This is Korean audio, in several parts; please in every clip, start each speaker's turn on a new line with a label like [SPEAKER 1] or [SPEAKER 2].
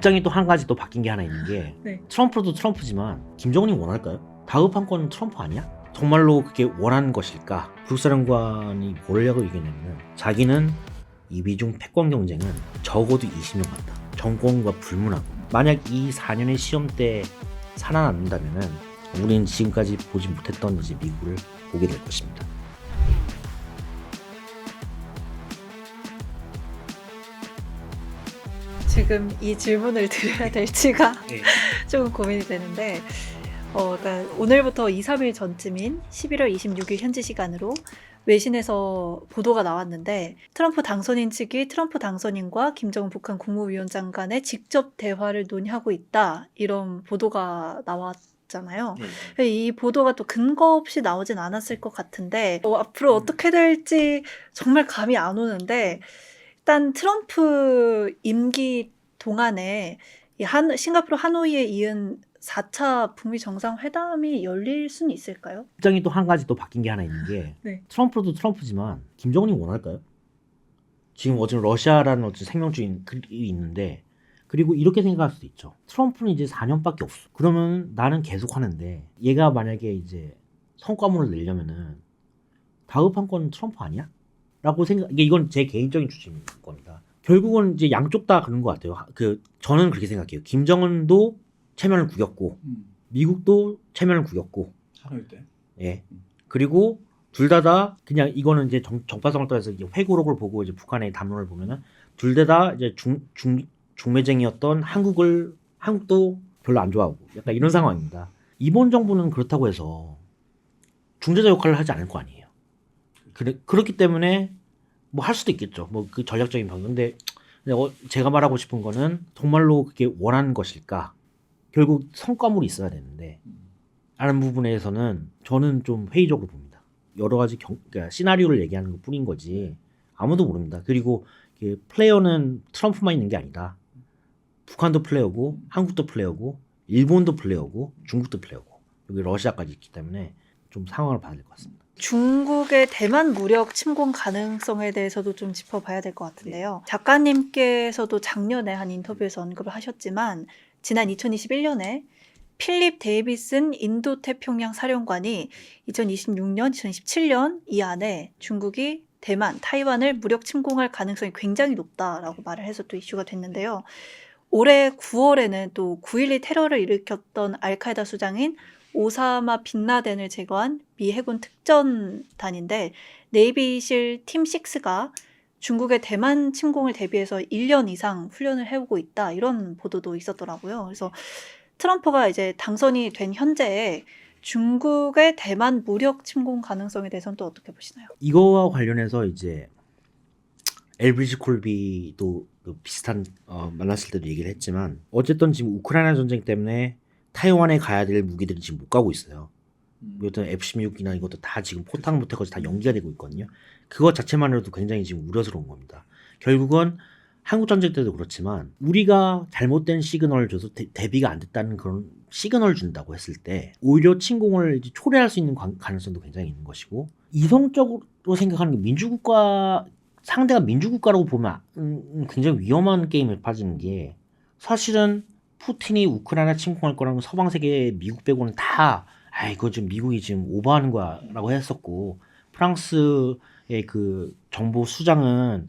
[SPEAKER 1] 입장이 또 한 가지 또 바뀐 게 하나 있는 게
[SPEAKER 2] 네.
[SPEAKER 1] 트럼프도 트럼프지만 김정은이 원할까요? 다급한 트럼프 아니야? 정말로 그게 원하는 것일까? 국사령관이 뭐라고 얘기했냐면 자기는 이 미중 패권 경쟁은 적어도 20년 간다. 정권과 불문하고 만약 이 4년의 시험 때 살아남는다면 우리는 지금까지 보지 못했던 이제 미국을 보게 될 것입니다.
[SPEAKER 2] 지금 이 질문을 드려야 될지가
[SPEAKER 1] 네.
[SPEAKER 2] 조금 고민이 되는데 그러니까 오늘부터 2, 3일 전쯤인 11월 26일 현지 시간으로 외신에서 보도가 나왔는데 트럼프 당선인 측이 트럼프 당선인과 김정은 북한 국무위원장 간의 직접 대화를 논의하고 있다. 이런 보도가 나왔잖아요. 이 보도가 또 근거 없이 나오진 않았을 것 같은데 앞으로 어떻게 될지 정말 감이 안 오는데 일단 트럼프 임기 동안에 싱가포르 하노이에 이은 4차 북미 정상회담이 열릴 수는 있을까요?
[SPEAKER 1] 입장이 또 한 가지 또 바뀐 게 하나 있는 게
[SPEAKER 2] 네.
[SPEAKER 1] 트럼프도 트럼프지만 김정은이 원할까요? 지금 어쨌든 러시아라는 어떤 생명줄이 있는데 그리고 이렇게 생각할 수도 있죠. 트럼프는 이제 4년밖에 없어. 그러면 나는 계속 하는데 얘가 만약에 이제 성과물을 내려면은 다급한 건 트럼프 아니야? 라고 이건 제 개인적인 주장인 겁니다. 결국은 이제 양쪽 다 그런 것 같아요. 저는 그렇게 생각해요. 김정은도 체면을 구겼고 미국도 체면을 구겼고
[SPEAKER 3] 하노이 때.
[SPEAKER 1] 예. 그리고 둘 다 그냥 이거는 이제 정파성을 떠나서 회고록을 보고 이제 북한의 담론을 보면은 둘 다 이제 중매쟁이였던 한국도 별로 안 좋아하고 약간 이런 상황입니다. 이번 정부는 그렇다고 해서 중재자 역할을 하지 않을 거 아니에요. 그렇기 때문에 뭐 할 수도 있겠죠. 뭐 그 전략적인 방법. 근데 제가 말하고 싶은 거는 정말로 그게 원하는 것일까? 결국 성과물이 있어야 되는데 라는 부분에서는 저는 좀 회의적으로 봅니다. 여러 가지 그러니까 시나리오를 얘기하는 것 뿐인 거지 아무도 모릅니다. 그리고 플레이어는 트럼프만 있는 게 아니다. 북한도 플레이어고 한국도 플레이어고 일본도 플레이어고 중국도 플레이어고 여기 러시아까지 있기 때문에 좀 상황을 봐야 될 것 같습니다.
[SPEAKER 2] 중국의 대만 무력 침공 가능성에 대해서도 좀 짚어봐야 될 것 같은데요. 작가님께서도 작년에 한 인터뷰에서 언급을 하셨지만 지난 2021년에 필립 데이비슨 인도태평양 사령관이 2026년, 2017년 이 안에 중국이 대만, 타이완을 무력 침공할 가능성이 굉장히 높다라고 말을 해서 또 이슈가 됐는데요. 올해 9월에는 또 9.12 테러를 일으켰던 알카에다 수장인 오사마 빈라덴을 제거한 미 해군 특전단인데 네이비실 팀 6가 중국의 대만 침공을 대비해서 1년 이상 훈련을 해오고 있다. 이런 보도도 있었더라고요. 그래서 트럼프가 이제 당선이 된 현재에 중국의 대만 무력 침공 가능성에 대해서는 또 어떻게 보시나요?
[SPEAKER 1] 이거와 관련해서 이제 엘브리지 콜비도 비슷한 만났을 때도 얘기를 했지만 어쨌든 지금 우크라이나 전쟁 때문에 타이완에 가야 될 무기들이 지금 못 가고 있어요. 이것도 F-16이나 이것도 다 지금 포탄부터까지 다 연기가 되고 있거든요. 그것 자체만으로도 굉장히 지금 우려스러운 겁니다. 결국은 한국 전쟁 때도 그렇지만 우리가 잘못된 시그널을 줘서 대비가 안 됐다는 그런 시그널을 준다고 했을 때 오히려 침공을 이제 초래할 수 있는 가능성도 굉장히 있는 것이고 이성적으로 생각하는 게 상대가 민주국가라고 보면 굉장히 위험한 게임에 빠지는 게 사실은 푸틴이 우크라이나 침공할 거라는 서방 세계 미국 빼고는 다 이거 지금 미국이 지금 오버하는 거야라고 했었고 프랑스의 그 정보 수장은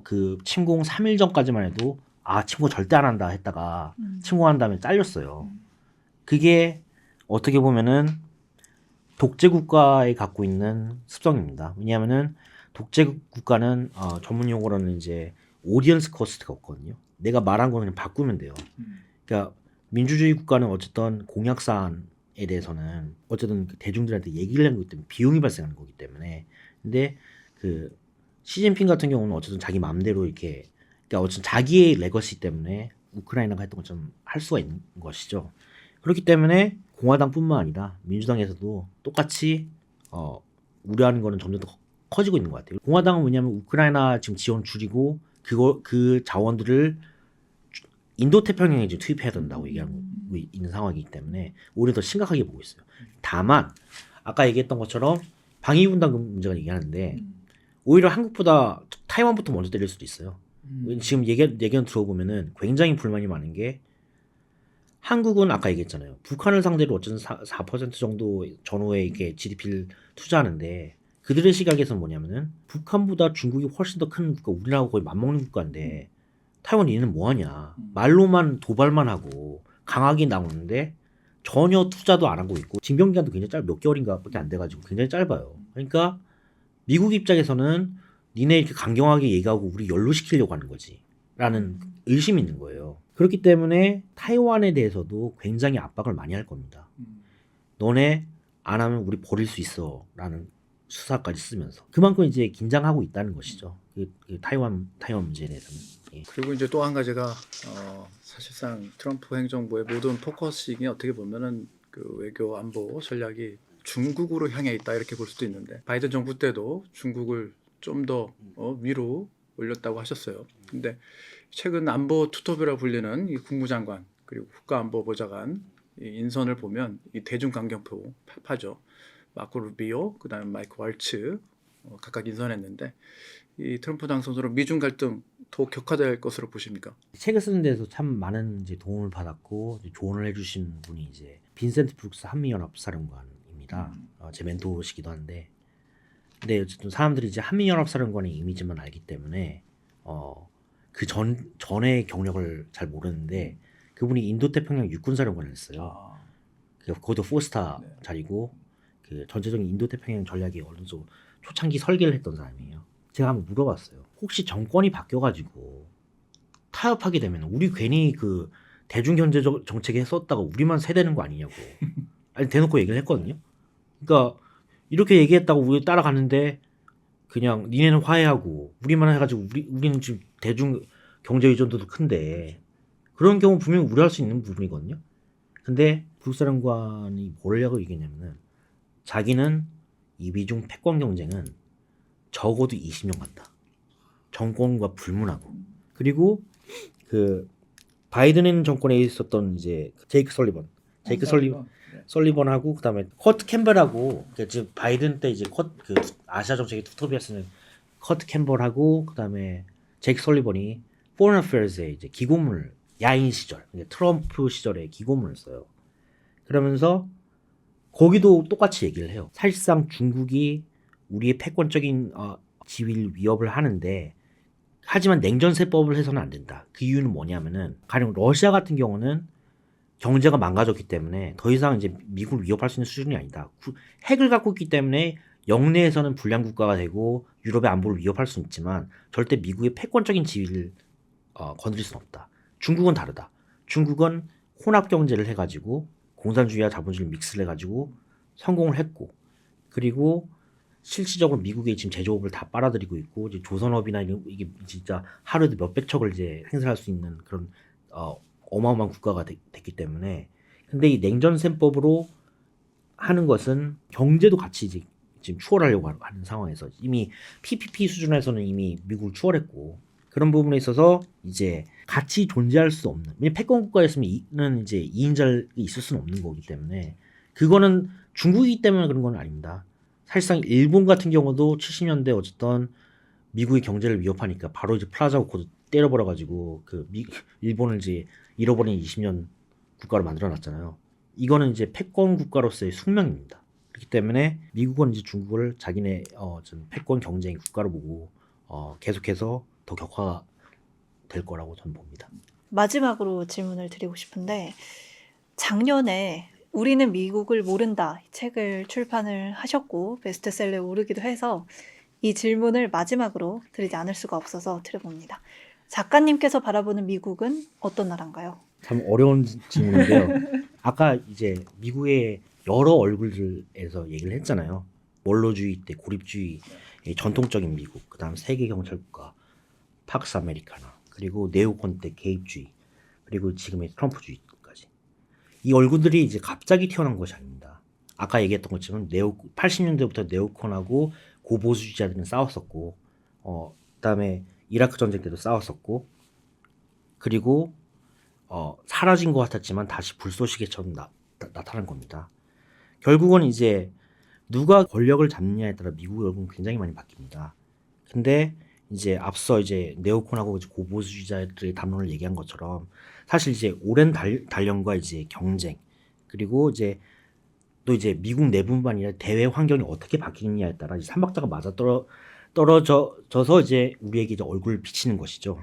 [SPEAKER 1] 그 침공 3일 전까지만 해도 침공 절대 안 한다 했다가 침공한 다음에 잘렸어요. 그게 어떻게 보면은 독재 국가에 갖고 있는 습성입니다. 왜냐하면은 독재 국가는 전문 용어로는 이제 오디언스 커스트가 없거든요. 내가 말한 거는 그냥 바꾸면 돼요. 그러니까 민주주의 국가는 어쨌든 공약 사안에 대해서는 어쨌든 대중들한테 얘기를 하는 거기 때문에 비용이 발생하는 거기 때문에 근데 그 시진핑 같은 경우는 어쨌든 자기 마음대로 이렇게 그러니까 어쨌든 자기의 레거시 때문에 우크라이나가 했던 것처럼 할 수가 있는 것이죠. 그렇기 때문에 공화당뿐만 아니라 민주당에서도 똑같이 우려하는 거는 점점 더 커지고 있는 것 같아요. 공화당은 왜냐하면 우크라이나 지금 지원 줄이고 그 자원들을 인도태평양에 지금 투입해야 된다고 얘기하고 있는 상황이기 때문에 오히려 더 심각하게 보고 있어요. 다만 아까 얘기했던 것처럼 방위분담금 문제가 얘기하는데 오히려 한국보다 타이완부터 먼저 때릴 수도 있어요. 지금 얘기는 들어보면은 굉장히 불만이 많은 게 한국은 아까 얘기했잖아요. 북한을 상대로 어쨌든 4% 정도 전후에 이게 GDP를 투자하는데 그들의 시각에서는 뭐냐면은 북한보다 중국이 훨씬 더 큰 국가, 우리나라하고 거의 맞먹는 국가인데 타이완 얘는 뭐하냐. 말로만 도발만 하고 강하게 나오는데 전혀 투자도 안 하고 있고 징병기간도 굉장히 몇 개월인가밖에 안 돼가지고 굉장히 짧아요. 그러니까 미국 입장에서는 니네 이렇게 강경하게 얘기하고 우리 연루시키려고 하는 거지 라는 의심이 있는 거예요. 그렇기 때문에 타이완에 대해서도 굉장히 압박을 많이 할 겁니다. 너네 안 하면 우리 버릴 수 있어 라는 수사까지 쓰면서 그만큼 이제 긴장하고 있다는 것이죠. 그 타이완 문제에 대해서는. 예.
[SPEAKER 3] 그리고 이제 또 한 가지가 사실상 트럼프 행정부의 모든 포커싱이 어떻게 보면은 그 외교 안보 전략이 중국으로 향해 있다 이렇게 볼 수도 있는데 바이든 정부 때도 중국을 좀 더 위로 올렸다고 하셨어요. 근데 최근 안보 투톱이라 불리는 이 국무장관 그리고 국가안보보좌관 이 인선을 보면 이 대중강경표 파죠. 마코 루비오, 그다음에 마이크 왈츠 각각 인선했는데 이 트럼프 당선으로 미중 갈등 더 격화될 것으로 보십니까?
[SPEAKER 1] 책을 쓰는 데서 참 많은 이제 도움을 받았고 이제 조언을 해주신 분이 이제 빈센트 브룩스 한미연합사령관입니다. 제 멘토시기도 한데, 근데 어쨌든 사람들이 이제 한미연합사령관의 이미지만 알기 때문에 그 전의 경력을 잘 모르는데 그분이 인도태평양 육군사령관을 했어요. 거기도 4스타 자리고 그 전체적인 인도태평양 전략의 어느 정도 초창기 설계를 했던 사람이에요. 제가 한번 물어봤어요. 혹시 정권이 바뀌어가지고 타협하게 되면 우리 괜히 그 대중경제 정책에 썼다가 우리만 세대는 거 아니냐고. 아니 대놓고 얘기를 했거든요. 그러니까 이렇게 얘기했다고 우리 따라갔는데 그냥 니네는 화해하고 우리만 해가지고 우리는 지금 대중 경제 의존도도 큰데 그런 경우 분명히 우려할 수 있는 부분이거든요. 근데 북사령관이 뭐라고 얘기했냐면은 자기는 이 미중 패권 경쟁은 적어도 20년 간다. 정권과 불문하고. 그리고 그 바이든 정권에 있었던 이제 제이크 설리번하고 그다음에 커트 캠벨하고 지금 바이든 때 이제 그 아시아 정책의 투톱이었으는 커트 캠벨하고 그다음에 제이크 설리번이 Foreign Affairs에 이제 기고문을 야인 시절, 트럼프 시절에 기고문을 써요. 그러면서 거기도 똑같이 얘기를 해요. 사실상 중국이 우리의 패권적인 지위를 위협을 하는데 하지만 냉전세법을 해서는 안 된다. 그 이유는 뭐냐면은 가령 러시아 같은 경우는 경제가 망가졌기 때문에 더 이상 이제 미국을 위협할 수 있는 수준이 아니다. 핵을 갖고 있기 때문에 영내에서는 불량 국가가 되고 유럽의 안보를 위협할 수는 있지만 절대 미국의 패권적인 지위를 건드릴 수는 없다. 중국은 다르다. 중국은 혼합 경제를 해가지고 공산주의와 자본주의 믹스를 해가지고 성공을 했고 그리고 실질적으로 미국의 지금 제조업을 다 빨아들이고 있고 이제 조선업이나 이게 진짜 하루에도 몇백 척을 이제 행사할 수 있는 그런 어마어마한 국가가 됐기 때문에 근데 이 냉전셈법으로 하는 것은 경제도 같이 이제 지금 추월하려고 하는 상황에서 이미 PPP 수준에서는 이미 미국을 추월했고 그런 부분에 있어서 이제 같이 존재할 수 없는 패권 국가였으면 이제 2인자가 있을 수는 없는 거기 때문에 그거는 중국이기 때문에 그런 건 아닙니다. 사실상 일본 같은 경우도 70년대 어쨌든 미국의 경제를 위협하니까 바로 이제 플라자 코드 때려버려가지고 일본을 이제 잃어버린 20년 국가로 만들어놨잖아요. 이거는 이제 패권 국가로서의 숙명입니다. 그렇기 때문에 미국은 이제 중국을 자기네 좀 패권 경쟁 국가로 보고 계속해서 더 격화될 거라고 저는 봅니다.
[SPEAKER 2] 마지막으로 질문을 드리고 싶은데 작년에 우리는 미국을 모른다 이 책을 출판을 하셨고 베스트셀러에 오르기도 해서 이 질문을 마지막으로 드리지 않을 수가 없어서 드려봅니다. 작가님께서 바라보는 미국은 어떤 나라인가요?
[SPEAKER 1] 참 어려운 질문인데요. 아까 이제 미국의 여러 얼굴들에서 얘기를 했잖아요. 원로주의 때 고립주의, 전통적인 미국, 그다음 세계 경찰국가, 팍스 아메리카나, 그리고 네오콘 때 개입주의, 그리고 지금의 트럼프주의까지. 이 얼굴들이 이제 갑자기 태어난 것이 아닙니다. 아까 얘기했던 것처럼 80년대부터 네오콘하고 고보수주의자들은 싸웠었고, 그다음에 이라크 전쟁 때도 싸웠었고, 그리고 사라진 것 같았지만 다시 불쏘시개처럼 나타난 겁니다. 결국은 이제 누가 권력을 잡느냐에 따라 미국의 얼굴은 굉장히 많이 바뀝니다. 근데 이제 앞서 이제 네오콘하고 이제 고보수주의자들의 담론을 얘기한 것처럼 사실 이제 오랜 단련과 이제 경쟁 그리고 이제 또 이제 미국 내부뿐만 아니라 대외 환경이 어떻게 바뀌느냐에 따라 이제 삼박자가 맞아 떨어져서 이제 우리에게 이제 얼굴을 비치는 것이죠.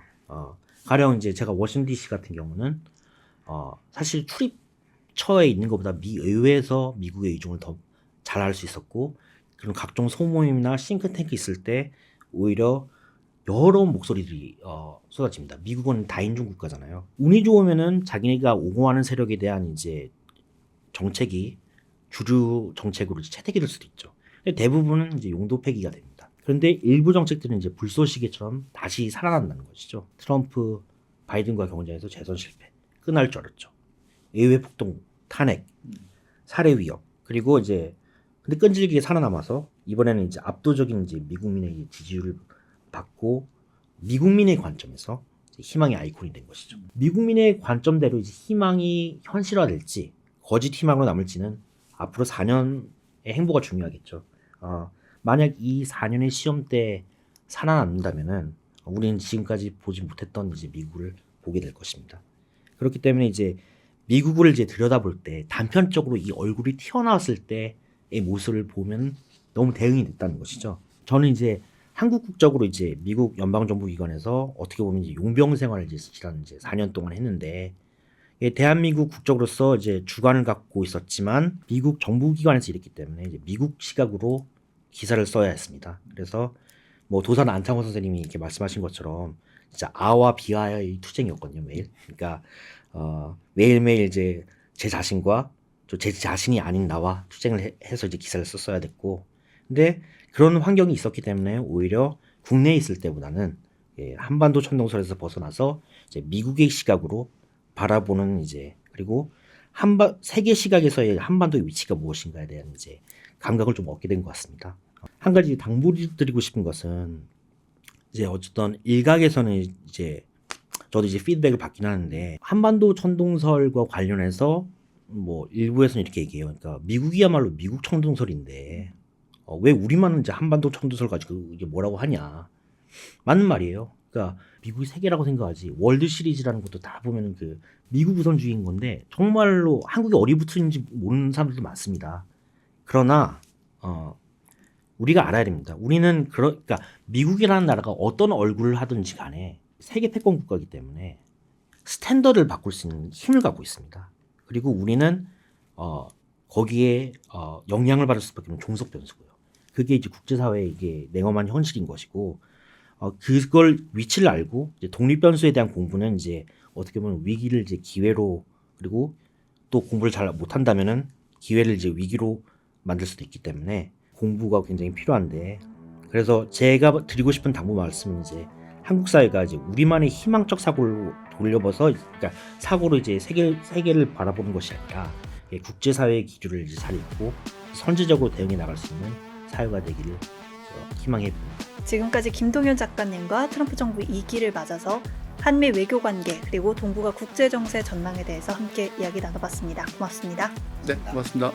[SPEAKER 1] 가령 이제 제가 워싱턴 DC 같은 경우는 사실 출입처에 있는 것보다 미 의회에서 미국의 이중을 더 잘 알 수 있었고 그런 각종 소모임이나 싱크탱크 있을 때 오히려 여러 목소리들이 쏟아집니다. 미국은 다인종 국가잖아요. 운이 좋으면은 자기네가 옹호하는 세력에 대한 이제 정책이 주류 정책으로 채택이 될 수도 있죠. 근데 대부분은 이제 용도 폐기가 됩니다. 그런데 일부 정책들은 이제 불쏘시개처럼 다시 살아난다는 것이죠. 트럼프, 바이든과 경쟁에서 재선 실패, 끝날 줄 알았죠. 의회 폭동, 탄핵, 살해 위협, 그리고 이제 근데 끈질기게 살아남아서 이번에는 이제 압도적인 이제 미국민의 지지율을 받고 미국민의 관점에서 이제 희망의 아이콘이 된 것이죠. 미국민의 관점대로 이제 희망이 현실화될지 거짓 희망으로 남을지는 앞으로 4년의 행보가 중요하겠죠. 만약 이 4년의 시험 때 살아남는다면은 우리는 지금까지 보지 못했던 이제 미국을 보게 될 것입니다. 그렇기 때문에 이제 미국을 이제 들여다볼 때 단편적으로 이 얼굴이 튀어나왔을 때의 모습을 보면 너무 대응이 됐다는 것이죠. 저는 이제 한국 국적으로 이제 미국 연방정부기관에서 어떻게 보면 이제 용병 생활을 이제 지난 이제 4년 동안 했는데 대한민국 국적으로서 이제 주관을 갖고 있었지만 미국 정부기관에서 일했기 때문에 이제 미국 시각으로 기사를 써야 했습니다. 그래서 뭐 도산 안창호 선생님이 이렇게 말씀하신 것처럼 진짜 아와 비와의 투쟁이었거든요 매일. 그러니까 매일매일 이제 제 자신과 또 제 자신이 아닌 나와 투쟁을 해서 이제 기사를 썼어야 됐고, 근데 그런 환경이 있었기 때문에 오히려 국내에 있을 때보다는 한반도 천동설에서 벗어나서 이제 미국의 시각으로 바라보는 이제 그리고 세계 시각에서의 한반도의 위치가 무엇인가에 대한 이제 감각을 좀 얻게 된 것 같습니다. 한 가지 당부드리고 싶은 것은 이제 어쨌든 일각에서는 이제 저도 이제 피드백을 받긴 하는데 한반도 천동설과 관련해서 뭐 일부에서는 이렇게 얘기해요. 그러니까 미국이야말로 미국 천동설인데 왜 우리만 이제 한반도 천동설 가지고 이게 뭐라고 하냐? 맞는 말이에요. 그러니까 미국이 세계라고 생각하지 월드 시리즈라는 것도 다 보면은 그 미국 우선주의인 건데 정말로 한국이 어디 붙은지 모르는 사람들도 많습니다. 그러나 우리가 알아야 됩니다. 우리는 그러니까 미국이라는 나라가 어떤 얼굴을 하든지 간에 세계 패권 국가이기 때문에 스탠더드를 바꿀 수 있는 힘을 갖고 있습니다. 그리고 우리는 거기에 영향을 받을 수밖에 없는 종속 변수고요. 그게 이제 국제사회의 이게 냉엄한 현실인 것이고 그걸 위치를 알고 이제 독립 변수에 대한 공부는 이제 어떻게 보면 위기를 이제 기회로 그리고 또 공부를 잘 못한다면은 기회를 이제 위기로 만들 수도 있기 때문에 공부가 굉장히 필요한데 그래서 제가 드리고 싶은 당부 말씀은 이제 한국 사회가 이제 우리만의 희망적 사고를 돌려봐서 그러니까 사고로 이제 세계를 바라보는 것이 아니라 국제사회의 기류를 이제 잘 읽고 선제적으로 대응해 나갈 수 있는 사회가 되기를 희망해 봅니다.
[SPEAKER 2] 지금까지 김동현 작가님과 트럼프 정부 2기를 맞아서 한미 외교 관계 그리고 동북아 국제 정세 전망에 대해서 함께 이야기 나눠봤습니다. 고맙습니다.
[SPEAKER 3] 네, 고맙습니다.